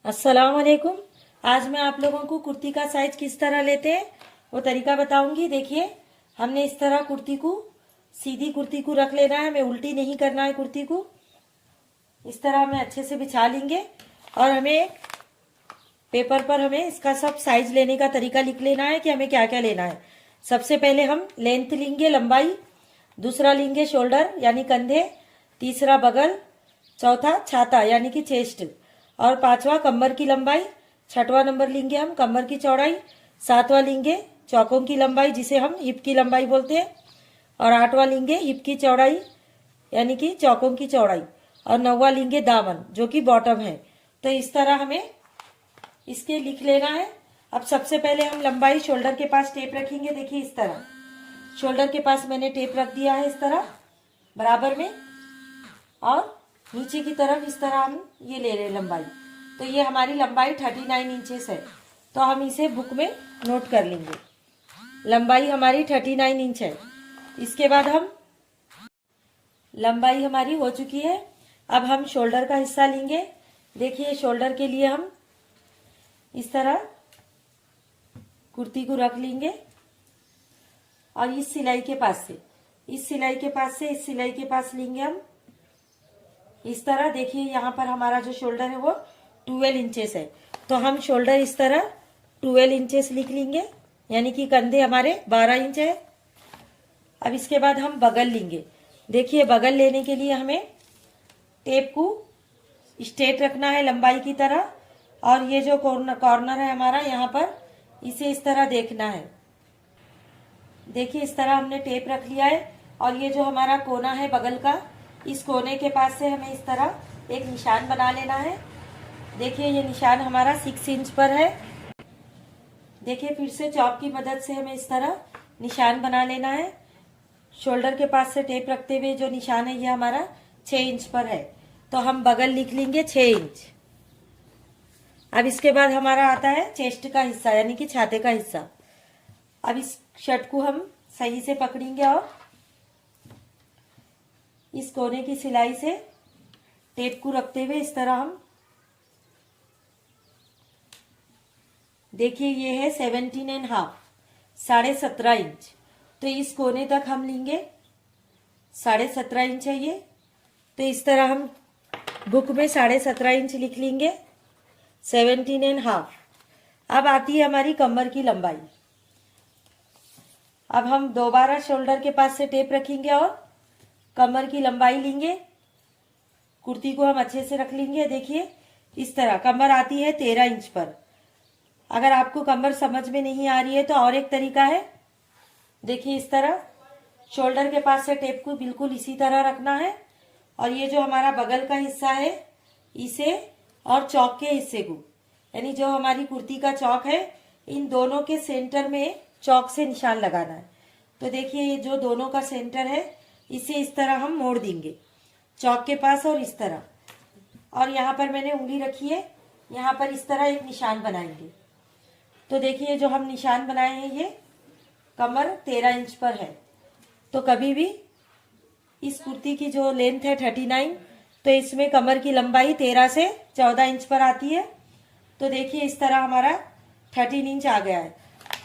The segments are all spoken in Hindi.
अस्सलाम वालेकुम। आज मैं आप लोगों को कुर्ती का साइज किस तरह लेते हैं वो तरीका बताऊंगी। देखिए, हमने इस तरह कुर्ती को, सीधी कुर्ती को रख लेना है, हमें उल्टी नहीं करना है। कुर्ती को इस तरह हमें अच्छे से बिछा लेंगे और हमें पेपर पर हमें इसका सब साइज लेने का तरीका लिख लेना है कि हमें क्या क्या लेना है। सबसे पहले हम लेंथ लेंगे, लंबाई। दूसरा लेंगे शोल्डर यानी कंधे। तीसरा बगल। चौथा छाता यानी कि चेस्ट। और पांचवा कमर की लंबाई। छठवां नंबर लेंगे हम कमर की चौड़ाई। सातवां लेंगे चौकों की लंबाई जिसे हम हिप की लंबाई बोलते हैं। और आठवां लेंगे हिप की चौड़ाई यानी कि चौकों की चौड़ाई। और नौवां लेंगे दामन जो कि बॉटम है। तो इस तरह हमें इसके लिख लेना है। अब सबसे पहले हम लंबाई शोल्डर के पास टेप रखेंगे। देखिए इस तरह शोल्डर के पास मैंने टेप रख दिया है इस तरह बराबर में, और नीचे की तरफ इस तरह हम ये ले रहे हैं लंबाई। तो ये हमारी लंबाई 39 इंचेस है। तो हम इसे बुक में नोट कर लेंगे। लंबाई हमारी 39 इंच है। इसके बाद हम लंबाई हमारी हो चुकी है। अब हम शोल्डर का हिस्सा लेंगे। देखिए शोल्डर के लिए हम इस तरह कुर्ती को रख लेंगे और इस सिलाई के पास से इस सिलाई के पास से इस सिलाई के पास लेंगे हम इस तरह। देखिए यहाँ पर हमारा जो शोल्डर है वो 12 इंचेस है। तो हम शोल्डर इस तरह 12 इंचेस लिख लेंगे यानी कि कंधे हमारे 12 इंच है। अब इसके बाद हम बगल लेंगे। देखिए बगल लेने के लिए हमें टेप को स्ट्रेट रखना है लंबाई की तरह, और ये जो कॉर्नर है हमारा यहाँ पर, इसे इस तरह देखना है। देखिए इस तरह हमने टेप रख लिया है और ये जो हमारा कोना है बगल का, इस कोने के पास से हमें इस तरह एक निशान बना लेना है। देखिए ये निशान हमारा 6 इंच पर है। देखिए फिर से चॉक की मदद से हमें इस तरह निशान बना लेना है। शोल्डर के पास से टेप रखते हुए जो निशान है ये हमारा 6 इंच पर है। तो हम बगल लिख लेंगे 6 इंच। अब इसके बाद हमारा आता है चेस्ट का हिस्सा यानी कि छाते का हिस्सा। अब इस शर्ट को हम सही से पकड़ेंगे और इस कोने की सिलाई से टेप को रखते हुए इस तरह हम, देखिए ये है 17.5, 17.5 इंच। तो इस कोने तक हम लेंगे 17.5 इंच है ये। तो इस तरह हम बुक में 17.5 इंच लिख लेंगे, 17.5। अब आती है हमारी कमर की लंबाई। अब हम दोबारा शोल्डर के पास से टेप रखेंगे और कमर की लंबाई लेंगे। कुर्ती को हम अच्छे से रख लेंगे। देखिए इस तरह कमर आती है 13 इंच पर। अगर आपको कमर समझ में नहीं आ रही है तो और एक तरीका है। देखिए इस तरह शोल्डर के पास से टेप को बिल्कुल इसी तरह रखना है, और ये जो हमारा बगल का हिस्सा है इसे और चौक के हिस्से को, यानी जो हमारी कुर्ती का चौक है, इन दोनों के सेंटर में चौक से निशान लगाना है। तो देखिए ये जो दोनों का सेंटर है इसे इस तरह हम मोड़ देंगे चौक के पास और इस तरह। और यहाँ पर मैंने उंगली रखी है, यहाँ पर इस तरह एक निशान बनाएंगे। तो देखिए जो हम निशान बनाए हैं ये कमर 13 इंच पर है। तो कभी भी इस कुर्ती की जो लेंथ है 39, तो इसमें कमर की लंबाई 13 से 14 इंच पर आती है। तो देखिए इस तरह हमारा 13 इंच आ गया है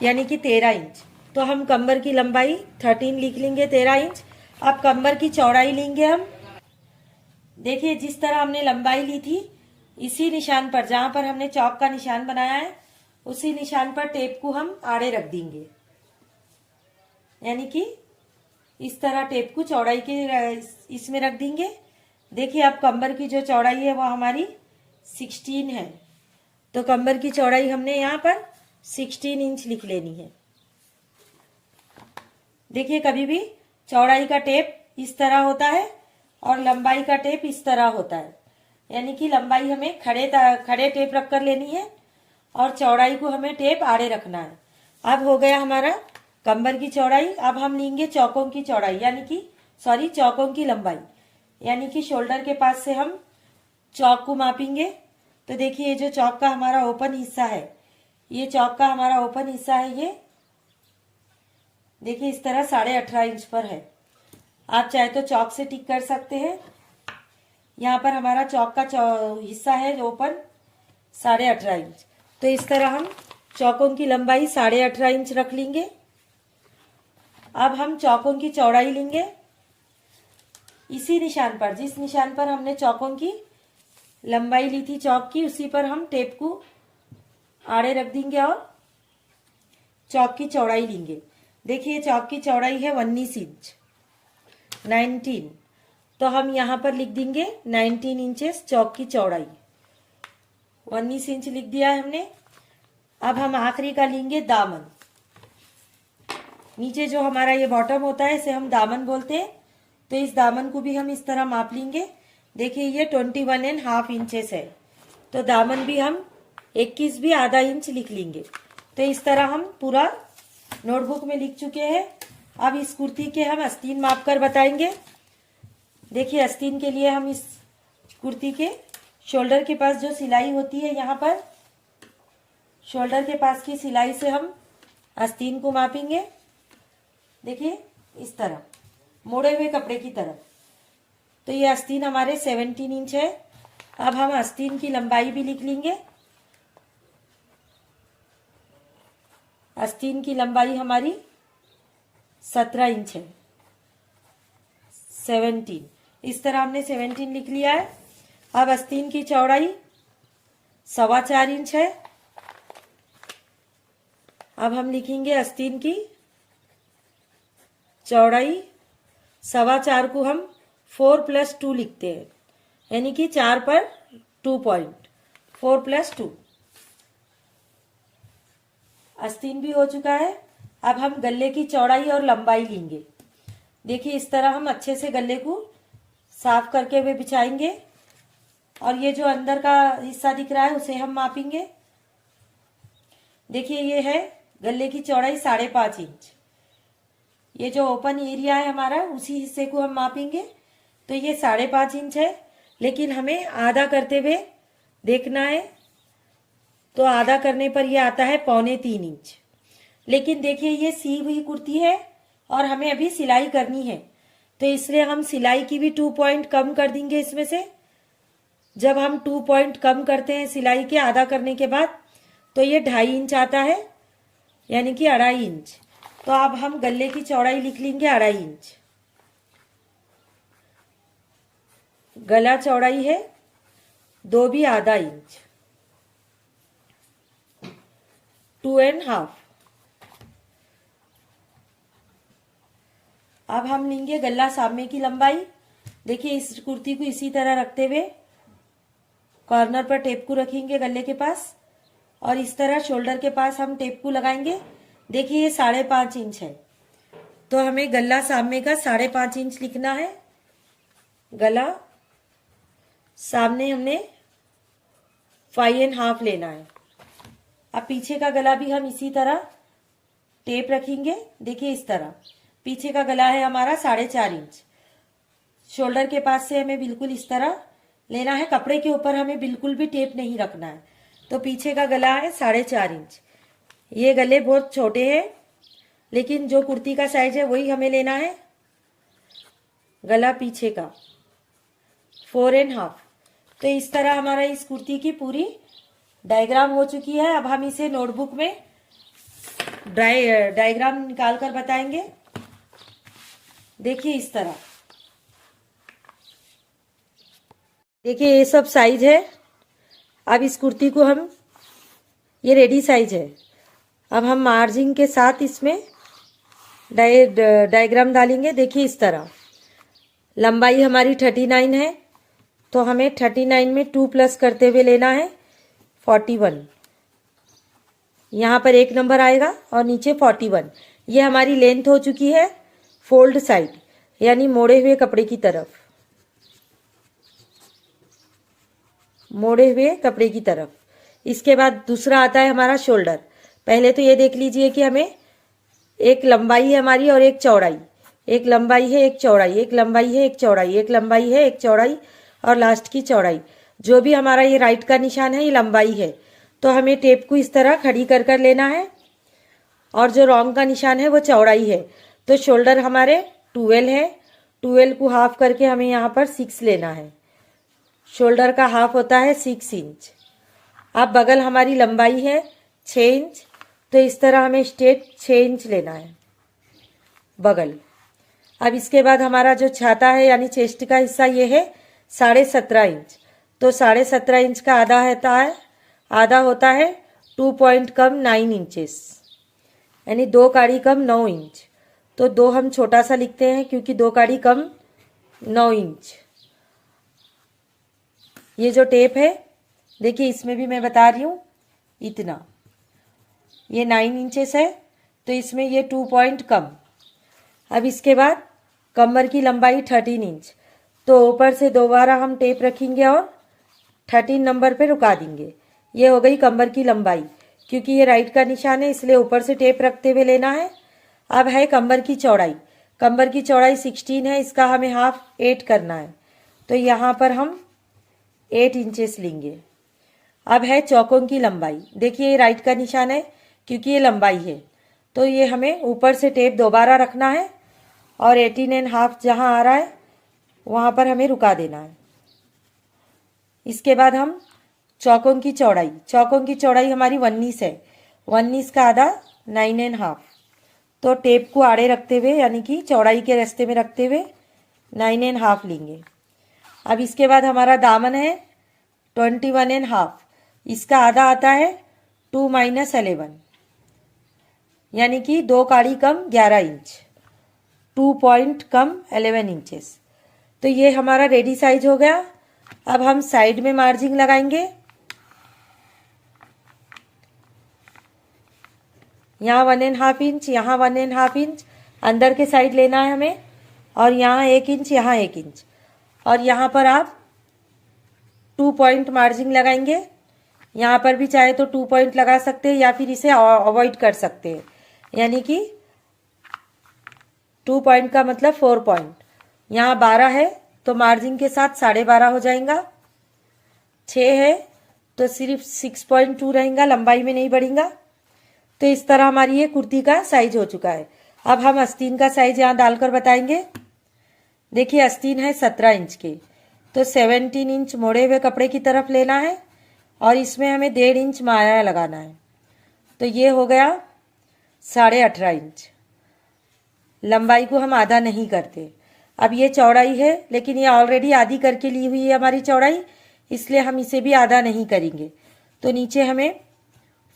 यानी कि 13 इंच। तो हम कमर की लंबाई 13 लिख लेंगे, 13 इंच। अब कमर की चौड़ाई लेंगे हम। देखिए जिस तरह हमने लंबाई ली थी इसी निशान पर, जहां पर हमने चौक का निशान बनाया है उसी निशान पर टेप को हम आड़े रख देंगे, यानी कि इस तरह टेप को चौड़ाई के इसमें रख देंगे। देखिए अब कमर की जो चौड़ाई है वो हमारी 16 है। तो कमर की चौड़ाई हमने यहाँ पर 16 इंच लिख लेनी है। देखिए कभी भी चौड़ाई का टेप इस तरह होता है और लंबाई का टेप इस तरह होता है, यानी कि लंबाई हमें खड़े टेप रख कर लेनी है और चौड़ाई को हमें टेप आड़े रखना है। अब हो गया हमारा कमर की चौड़ाई। अब हम लेंगे चौकों की चौड़ाई यानी कि चौकों की लंबाई, यानी कि शोल्डर के पास से हम चौक को मापेंगे। तो देखिए ये जो चौक का हमारा ओपन हिस्सा है, ये चौक का हमारा ओपन हिस्सा है, ये देखिए इस तरह 18.5 इंच पर है। आप चाहे तो चौक से टिक कर सकते हैं। यहाँ पर हमारा चौक का हिस्सा है जो ओपन 18.5 इंच। तो इस तरह हम चौकों की लंबाई 18.5 इंच रख लेंगे। अब हम चौकों की चौड़ाई लेंगे इसी निशान पर, जिस निशान पर हमने चौकों की लंबाई ली थी चौक की, उसी पर हम टेप को आड़े रख देंगे और चौक की चौड़ाई लेंगे। देखिए चौक की चौड़ाई है 19 इंच 19, तो हम यहाँ पर लिख देंगे 19 इंचेस चौक की चौड़ाई। 19 इंच लिख दिया है हमने। अब हम आखिरी का लेंगे दामन। नीचे जो हमारा ये बॉटम होता है इसे हम दामन बोलते हैं। तो इस दामन को भी हम इस तरह माप लेंगे। देखिए ये 21.5 इंचेस है, तो दामन भी हम 21 भी आधा इंच लिख लेंगे। तो इस तरह हम पूरा नोटबुक में लिख चुके हैं। अब इस कुर्ती के हम आस्तीन माप कर बताएंगे। देखिए आस्तीन के लिए हम इस कुर्ती के शोल्डर के पास जो सिलाई होती है, यहाँ पर शोल्डर के पास की सिलाई से हम आस्तीन को मापेंगे। देखिए इस तरह मोड़े हुए कपड़े की तरफ। तो ये आस्तीन हमारे 17 इंच है। अब हम आस्तीन की लंबाई भी लिख लेंगे। आस्तीन की लंबाई हमारी 17 इंच है। 17, इस तरह हमने 17 लिख लिया है। अब आस्तीन की चौड़ाई 4.25 इंच है। अब हम लिखेंगे आस्तीन की चौड़ाई 4.25 को हम 4+2 लिखते हैं, यानी कि 4 पर 2 पॉइंट, 4+2। आस्तीन भी हो चुका है। अब हम गले की चौड़ाई और लंबाई लेंगे। देखिए इस तरह हम अच्छे से गले को साफ करके हुए बिछाएंगे और ये जो अंदर का हिस्सा दिख रहा है उसे हम मापेंगे। देखिए ये है गले की चौड़ाई 5.5 इंच। ये जो ओपन एरिया है हमारा उसी हिस्से को हम मापेंगे। तो ये 5.5 इंच है, लेकिन हमें आधा करते हुए देखना है। तो आधा करने पर ये आता है 2.25 इंच। लेकिन देखिए ये सी हुई कुर्ती है और हमें अभी सिलाई करनी है, तो इसलिए हम सिलाई की भी 2 पॉइंट कम कर देंगे इसमें से। जब हम 2 पॉइंट कम करते हैं सिलाई के आधा करने के बाद, तो ये 2.5 इंच आता है, यानी कि 2.5 इंच। तो अब हम गले की चौड़ाई लिख लेंगे 2.5 इंच। गला चौड़ाई है 2 भी आधा इंच, 2.5। अब हम लेंगे गला सामने की लंबाई। देखिए इस कुर्ती को इसी तरह रखते हुए कॉर्नर पर टेप को रखेंगे गले के पास और इस तरह शोल्डर के पास हम टेप को लगाएंगे। देखिए ये 5.5 इंच है, तो हमें गला सामने का 5.5 इंच लिखना है। गला सामने हमने 5.5 लेना है। अब पीछे का गला भी हम इसी तरह टेप रखेंगे। देखिए इस तरह पीछे का गला है हमारा 4.5 इंच। शोल्डर के पास से हमें बिल्कुल इस तरह लेना है। कपड़े के ऊपर हमें बिल्कुल भी टेप नहीं रखना है। तो पीछे का गला है 4.5 इंच। ये गले बहुत छोटे हैं, लेकिन जो कुर्ती का साइज है वही हमें लेना है। गला पीछे का 4.5। तो इस तरह हमारा इस कुर्ती की पूरी डायग्राम हो चुकी है। अब हम इसे नोटबुक में डायग्राम निकाल कर बताएंगे। देखिए इस तरह, देखिए ये सब साइज है। अब इस कुर्ती को हम, ये रेडी साइज है। अब हम मार्जिन के साथ इसमें डायग्राम डालेंगे। देखिए इस तरह लंबाई हमारी 39 है, तो हमें 39 में 2 प्लस करते हुए लेना है 41। यहाँ पर 1 नंबर आएगा और नीचे 41। ये हमारी लेंथ हो चुकी है फोल्ड साइड, यानी मोड़े हुए कपड़े की तरफ, मोड़े हुए कपड़े की तरफ। इसके बाद दूसरा आता है हमारा शोल्डर। पहले तो ये देख लीजिए कि हमें एक लंबाई है हमारी और एक चौड़ाई, एक लंबाई है एक चौड़ाई, एक लंबाई है एक चौड़ाई, एक लंबाई है एक चौड़ाई और लास्ट की चौड़ाई। जो भी हमारा ये राइट का निशान है ये लंबाई है, तो हमें टेप को इस तरह खड़ी कर कर लेना है। और जो रॉन्ग का निशान है वो चौड़ाई है। तो शोल्डर हमारे 12 है, 12 को हाफ करके हमें यहाँ पर 6 लेना है। शोल्डर का हाफ होता है 6 इंच। अब बगल हमारी लंबाई है 6 इंच, तो इस तरह हमें स्ट्रेट 6 इंच लेना है बगल। अब इसके बाद हमारा जो छाता है यानी चेस्ट का हिस्सा ये है 17.5 इंच, तो 17.5 इंच का आधा होता है 2 पॉइंट कम 9 इंचेस, यानी 2 काड़ी कम 9 इंच। तो 2 हम छोटा सा लिखते हैं क्योंकि 2 काड़ी कम 9 इंच। ये जो टेप है देखिए इसमें भी मैं बता रही हूँ इतना, ये 9 इंचेस है तो इसमें ये 2 पॉइंट कम। अब इसके बाद कमर की लंबाई 13 इंच, तो ऊपर से दोबारा हम टेप रखेंगे और 13 नंबर पे रुका देंगे। ये हो गई कमर की लंबाई, क्योंकि ये राइट का निशान है इसलिए ऊपर से टेप रखते हुए लेना है। अब है कमर की चौड़ाई, कमर की चौड़ाई 16 है, इसका हमें हाफ 8 करना है, तो यहाँ पर हम 8 इंचेस लेंगे। अब है चौकों की लंबाई, देखिए ये राइट का निशान है क्योंकि ये लंबाई है, तो ये हमें ऊपर से टेप दोबारा रखना है और 18.5 जहाँ आ रहा है वहाँ पर हमें रुका देना है। इसके बाद हम चौकों की चौड़ाई हमारी 19 है, 19 का आधा 9.5, तो टेप को आड़े रखते हुए यानी कि चौड़ाई के रास्ते में रखते हुए 9.5 लेंगे। अब इसके बाद हमारा दामन है 21.5, इसका आधा आता है 2 - 11, यानी कि 2 काड़ी कम 11 इंच, 2 पॉइंट कम 11 इंचेस। तो ये हमारा रेडी साइज हो गया। अब हम साइड में मार्जिन लगाएंगे, यहाँ 1.5 इंच, यहाँ 1.5 इंच अंदर के साइड लेना है हमें, और यहाँ 1 इंच, यहाँ 1 इंच, और यहाँ पर आप 2 पॉइंट मार्जिन लगाएंगे। यहाँ पर भी चाहे तो 2 पॉइंट लगा सकते हैं या फिर इसे अवॉइड कर सकते हैं, यानी कि 2 पॉइंट का मतलब 4 पॉइंट। यहाँ 12 है तो मार्जिन के साथ 12.5 हो जाएगा, 6 है तो सिर्फ 6.2 रहेगा, लंबाई में नहीं बढ़ेगा। तो इस तरह हमारी ये कुर्ती का साइज हो चुका है। अब हम आस्तीन का साइज यहाँ डालकर बताएंगे। देखिए आस्तीन है 17 इंच के, तो 17 इंच मोड़े हुए कपड़े की तरफ लेना है और इसमें हमें 1.5 इंच माया लगाना है, तो ये हो गया 18.5 इंच। लंबाई को हम आधा नहीं करते। अब ये चौड़ाई है लेकिन ये ऑलरेडी आधी करके ली हुई है हमारी चौड़ाई, इसलिए हम इसे भी आधा नहीं करेंगे। तो नीचे हमें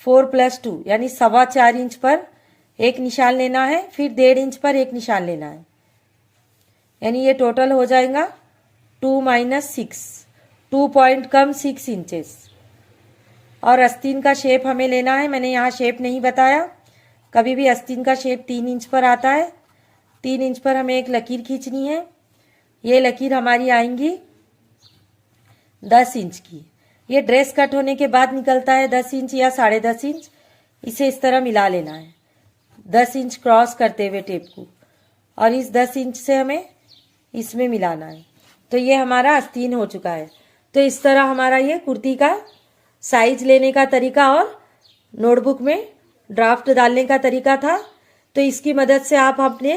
4 + 2 यानी 4.25 इंच पर एक निशान लेना है, फिर 1.5 इंच पर एक निशान लेना है, यानी ये टोटल हो जाएगा 2 - 6, 2 पॉइंट कम 6 इंचेस। और आस्तीन का शेप हमें लेना है, मैंने यहाँ शेप नहीं बताया, कभी भी आस्तीन का शेप 3 इंच पर आता है। 3 इंच पर हमें एक लकीर खींचनी है, ये लकीर हमारी आएंगी 10 इंच की। ये ड्रेस कट होने के बाद निकलता है 10 इंच या 10.5 इंच, इसे इस तरह मिला लेना है 10 इंच क्रॉस करते हुए टेप को, और इस 10 इंच से हमें इसमें मिलाना है। तो ये हमारा आस्तीन हो चुका है। तो इस तरह हमारा ये कुर्ती का साइज लेने का तरीका और नोटबुक में ड्राफ्ट डालने का तरीका था। तो इसकी मदद से आप अपने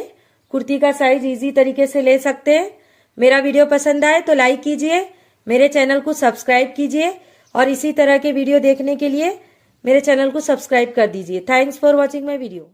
कुर्ती का साइज इजी तरीके से ले सकते हैं। मेरा वीडियो पसंद आए तो लाइक कीजिए, मेरे चैनल को सब्सक्राइब कीजिए, और इसी तरह के वीडियो देखने के लिए मेरे चैनल को सब्सक्राइब कर दीजिए। Thanks for watching my video.